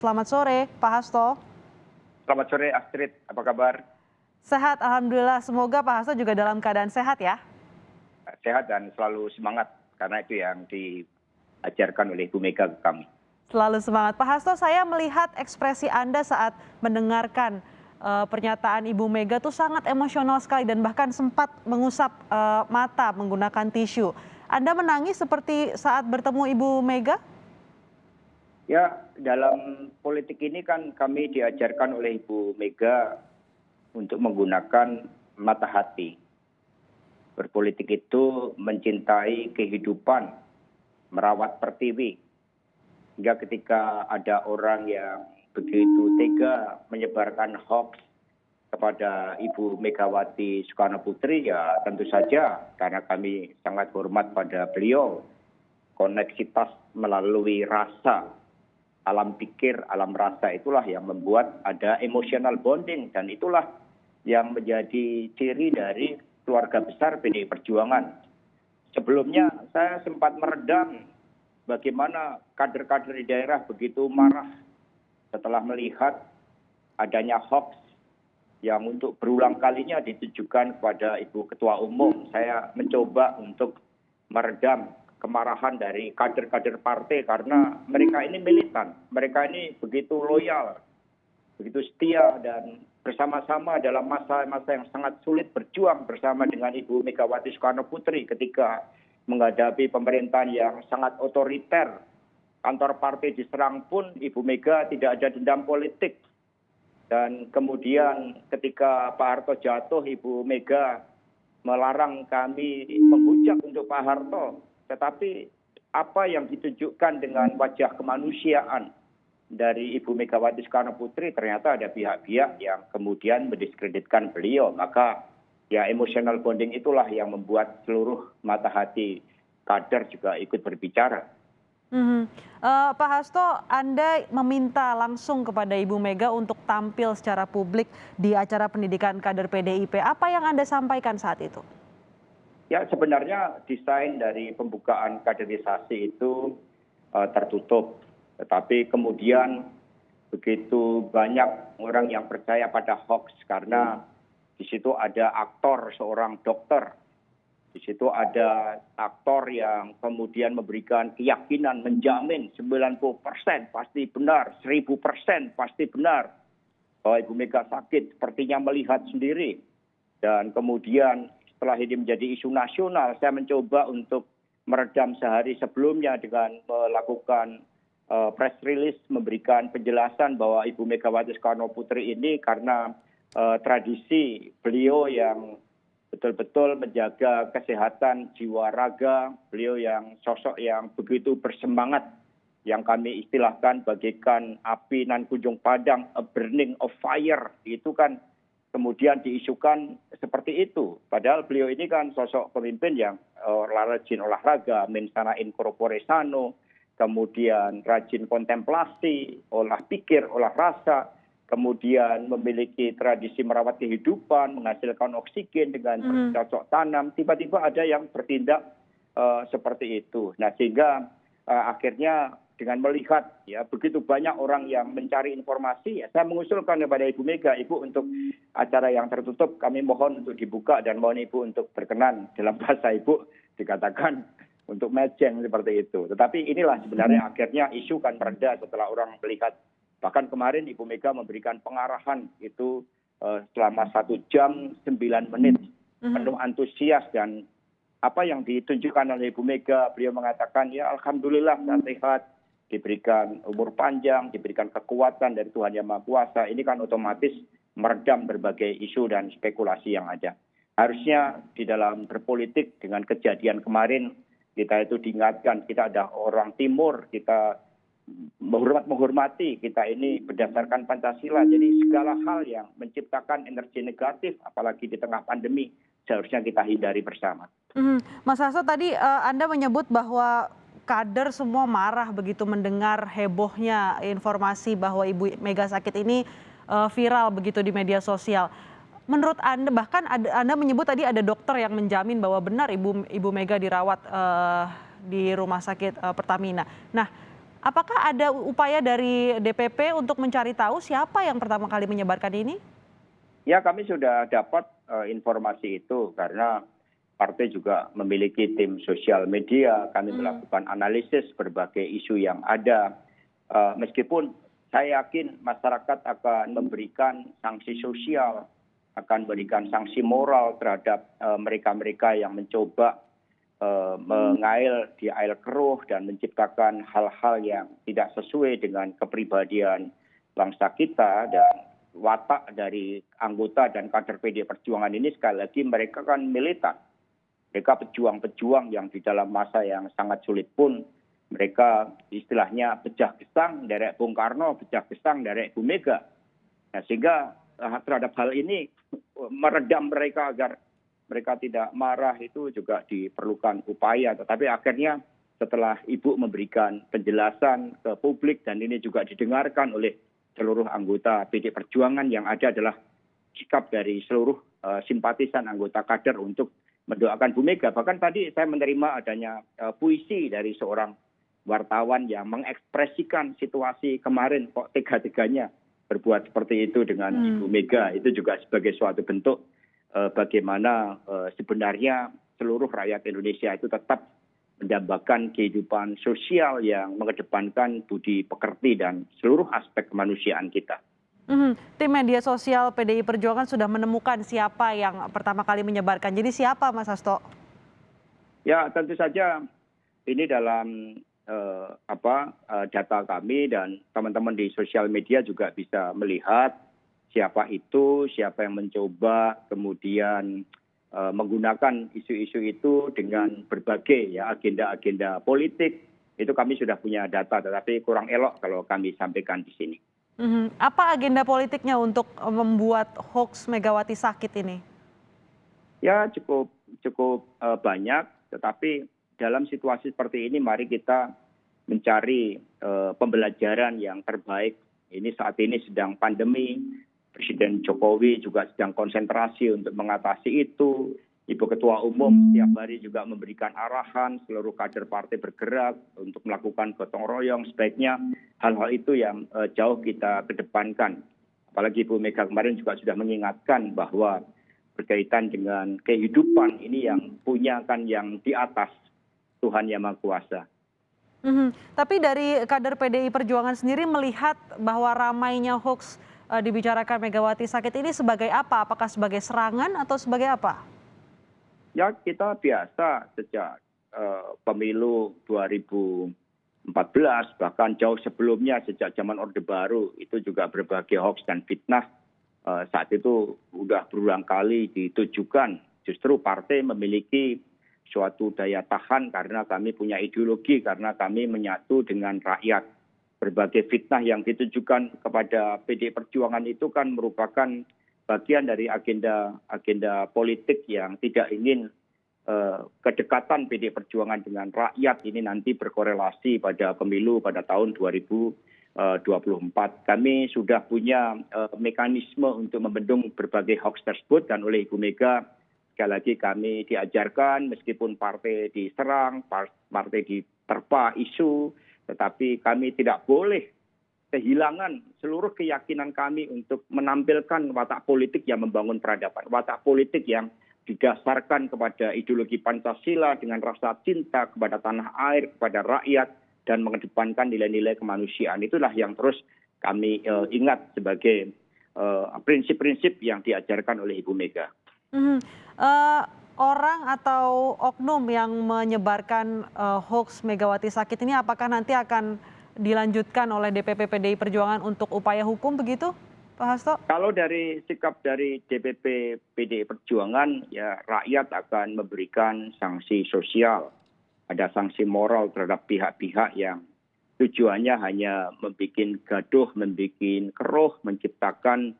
Selamat sore, Pak Hasto. Selamat sore Astrid, apa kabar? Sehat, alhamdulillah. Semoga Pak Hasto juga dalam keadaan sehat ya. Sehat dan selalu semangat karena itu yang diajarkan oleh Ibu Mega ke kami. Selalu semangat. Pak Hasto, saya melihat ekspresi Anda saat mendengarkan pernyataan Ibu Mega tuh sangat emosional sekali dan bahkan sempat mengusap mata menggunakan tisu. Anda menangis seperti saat bertemu Ibu Mega? Ya, dalam politik ini kan kami diajarkan oleh Ibu Mega untuk menggunakan mata hati. Berpolitik itu mencintai kehidupan, merawat pertiwi. Hingga ketika ada orang yang begitu tega menyebarkan hoax kepada Ibu Megawati Soekarno Putri, ya tentu saja karena kami sangat hormat pada beliau. Koneksitas melalui rasa, alam pikir, alam rasa itulah yang membuat ada emotional bonding dan itulah yang menjadi ciri dari keluarga besar PDI Perjuangan. Sebelumnya saya sempat meredam bagaimana kader-kader di daerah begitu marah setelah melihat adanya hoax yang untuk berulang kalinya ditujukan kepada Ibu Ketua Umum. Saya mencoba untuk meredam kemarahan dari kader-kader partai karena mereka ini militan, mereka ini begitu loyal, begitu setia dan bersama-sama dalam masa-masa yang sangat sulit berjuang bersama dengan Ibu Megawati Soekarno Putri ketika menghadapi pemerintahan yang sangat otoriter. Kantor partai diserang pun Ibu Mega tidak ada dendam politik. Dan kemudian ketika Pak Harto jatuh, Ibu Mega melarang kami menghujat untuk Pak Harto. Tetapi apa yang ditunjukkan dengan wajah kemanusiaan dari Ibu Megawati Soekarno Putri, ternyata ada pihak-pihak yang kemudian mendiskreditkan beliau. Maka ya emotional bonding itulah yang membuat seluruh mata hati kader juga ikut berbicara. Pak Hasto, Anda meminta langsung kepada Ibu Mega untuk tampil secara publik di acara pendidikan kader PDIP. Apa yang Anda sampaikan saat itu? Ya sebenarnya desain dari pembukaan kaderisasi itu tertutup. Tetapi kemudian begitu banyak orang yang percaya pada hoax karena di situ ada aktor seorang dokter. Di situ ada aktor yang kemudian memberikan keyakinan, menjamin 90% pasti benar, 1000% pasti benar. Bahwa Ibu Mega sakit, sepertinya melihat sendiri. Dan kemudian setelah ini menjadi isu nasional, saya mencoba untuk meredam sehari sebelumnya dengan melakukan press release, memberikan penjelasan bahwa Ibu Megawati Soekarno Putri ini karena tradisi beliau yang betul-betul menjaga kesehatan jiwa raga, beliau yang sosok yang begitu bersemangat, yang kami istilahkan bagaikan api nan kunjung padam, a burning of fire, itu kan kemudian diisukan seperti itu. Padahal beliau ini kan sosok pemimpin yang rajin olahraga, mensana in corpore sano, kemudian rajin kontemplasi, olah pikir, olah rasa, kemudian memiliki tradisi merawat kehidupan, menghasilkan oksigen dengan bercocok tanam. Tiba-tiba ada yang bertindak seperti itu. Nah sehingga akhirnya dengan melihat ya begitu banyak orang yang mencari informasi, ya, saya mengusulkan kepada Ibu Mega, Ibu untuk acara yang tertutup kami mohon untuk dibuka dan mohon Ibu untuk berkenan, dalam bahasa Ibu dikatakan untuk mejeng seperti itu. Tetapi inilah sebenarnya akhirnya isu kan mereda setelah orang melihat. Bahkan kemarin Ibu Mega memberikan pengarahan itu selama 1 jam 9 menit penuh antusias dan apa yang ditunjukkan oleh Ibu Mega, beliau mengatakan ya alhamdulillah saya sehat, diberikan umur panjang, diberikan kekuatan dari Tuhan Yang Maha Kuasa. Ini kan otomatis meredam berbagai isu dan spekulasi yang ada. Harusnya di dalam berpolitik dengan kejadian kemarin kita itu diingatkan, kita ada orang timur, kita menghormati, kita ini berdasarkan Pancasila. Jadi segala hal yang menciptakan energi negatif, apalagi di tengah pandemi, seharusnya kita hindari bersama. Mas Hasto, tadi Anda menyebut bahwa kader semua marah begitu mendengar hebohnya informasi bahwa Ibu Mega sakit ini viral begitu di media sosial. Menurut Anda, bahkan Anda menyebut tadi ada dokter yang menjamin bahwa benar Ibu Mega dirawat di rumah sakit Pertamina. Nah, Apakah ada upaya dari DPP untuk mencari tahu siapa yang pertama kali menyebarkan ini? Ya, kami sudah dapat informasi itu karena partai juga memiliki tim sosial media. Kami melakukan analisis berbagai isu yang ada. Meskipun saya yakin masyarakat akan memberikan sanksi sosial, akan memberikan sanksi moral terhadap mereka-mereka yang mencoba mengail di air keruh dan menciptakan hal-hal yang tidak sesuai dengan kepribadian bangsa kita. Dan watak dari anggota dan kader PD Perjuangan ini sekali lagi mereka kan militan. Mereka pejuang-pejuang yang di dalam masa yang sangat sulit pun mereka istilahnya pecah gesang dari Bung Karno, pecah gesang dari Bu Mega. Nah, sehingga terhadap hal ini meredam mereka agar mereka tidak marah itu juga diperlukan upaya. Tetapi akhirnya setelah Ibu memberikan penjelasan ke publik dan ini juga didengarkan oleh seluruh anggota PD Perjuangan, yang ada adalah sikap dari seluruh simpatisan anggota kader untuk mendoakan Bu Mega. Bahkan tadi saya menerima adanya puisi dari seorang wartawan yang mengekspresikan situasi kemarin, kok tega-teganya berbuat seperti itu dengan Ibu Mega. Itu juga sebagai suatu bentuk bagaimana sebenarnya seluruh rakyat Indonesia itu tetap mendambakan kehidupan sosial yang mengedepankan budi pekerti dan seluruh aspek kemanusiaan kita. Tim media sosial PDI Perjuangan sudah menemukan siapa yang pertama kali menyebarkan. Jadi siapa, Mas Hasto? Ya, tentu saja ini dalam data kami dan teman-teman di sosial media juga bisa melihat siapa itu, siapa yang mencoba kemudian menggunakan isu-isu itu dengan berbagai agenda-agenda politik. Itu kami sudah punya data, tetapi kurang elok kalau kami sampaikan di sini. Apa agenda politiknya untuk membuat hoax Megawati sakit ini? Ya, cukup banyak, tetapi dalam situasi seperti ini mari kita mencari pembelajaran yang terbaik. Ini saat ini sedang pandemi. Presiden Jokowi juga sedang konsentrasi untuk mengatasi itu. Ibu Ketua Umum setiap hari juga memberikan arahan, seluruh kader partai bergerak untuk melakukan gotong royong. Sebaiknya hal-hal itu yang jauh kita kedepankan. Apalagi Ibu Mega kemarin juga sudah mengingatkan bahwa berkaitan dengan kehidupan ini yang punya kan yang di atas, Tuhan Yang Maha Kuasa. Tapi dari kader PDI Perjuangan sendiri melihat bahwa ramainya hoax dibicarakan Megawati sakit ini sebagai apa? Apakah sebagai serangan atau sebagai apa? Ya, kita biasa sejak pemilu 2014, bahkan jauh sebelumnya sejak zaman Orde Baru, itu juga berbagai hoax dan fitnah. Saat itu sudah berulang kali ditujukan. Justru partai memiliki suatu daya tahan karena kami punya ideologi, karena kami menyatu dengan rakyat. Berbagai fitnah yang ditujukan kepada PD Perjuangan itu kan merupakan bagian dari agenda politik yang tidak ingin kedekatan PD Perjuangan dengan rakyat ini nanti berkorelasi pada pemilu pada tahun 2024. Kami sudah punya mekanisme untuk membendung berbagai hoax tersebut, dan oleh Ibu Mega sekali lagi kami diajarkan meskipun partai diserang, partai diterpa isu, tetapi kami tidak boleh kehilangan seluruh keyakinan kami untuk menampilkan watak politik yang membangun peradaban, watak politik yang didasarkan kepada ideologi Pancasila dengan rasa cinta kepada tanah air, kepada rakyat, dan mengedepankan nilai-nilai kemanusiaan. Itulah yang terus kami ingat sebagai prinsip-prinsip yang diajarkan oleh Ibu Mega. Orang atau oknum yang menyebarkan hoax Megawati sakit ini apakah nanti akan dilanjutkan oleh DPP PDI Perjuangan untuk upaya hukum begitu, Pak Hasto? Kalau dari sikap dari DPP PDI Perjuangan, ya rakyat akan memberikan sanksi sosial. Ada sanksi moral terhadap pihak-pihak yang tujuannya hanya membuat gaduh, membuat keruh, menciptakan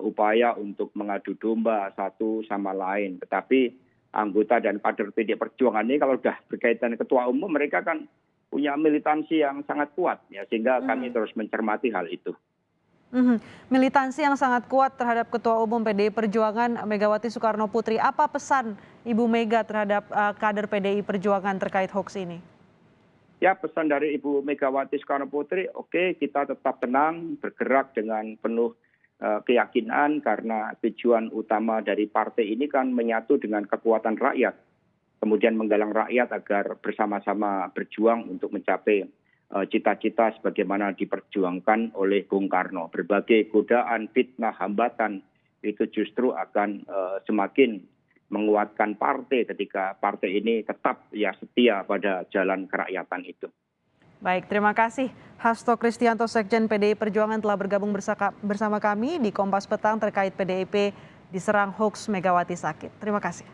upaya untuk mengadu domba satu sama lain. Tetapi anggota dan kader PD Perjuangan ini kalau sudah berkaitan ketua umum, mereka kan punya militansi yang sangat kuat, ya, sehingga kami terus mencermati hal itu. Militansi yang sangat kuat terhadap ketua umum PDI Perjuangan Megawati Soekarno Putri. Apa pesan Ibu Mega terhadap kader PDI Perjuangan terkait hoax ini? Ya, pesan dari Ibu Megawati Soekarno Putri, oke, kita tetap tenang, bergerak dengan penuh keyakinan karena tujuan utama dari partai ini kan menyatu dengan kekuatan rakyat. Kemudian menggalang rakyat agar bersama-sama berjuang untuk mencapai cita-cita sebagaimana diperjuangkan oleh Bung Karno. Berbagai godaan, fitnah, hambatan itu justru akan semakin menguatkan partai ketika partai ini tetap ya setia pada jalan kerakyatan itu. Baik, terima kasih Hasto Kristianto Sekjen PDI Perjuangan telah bergabung bersama kami di Kompas Petang terkait PDIP diserang hoax Megawati sakit. Terima kasih.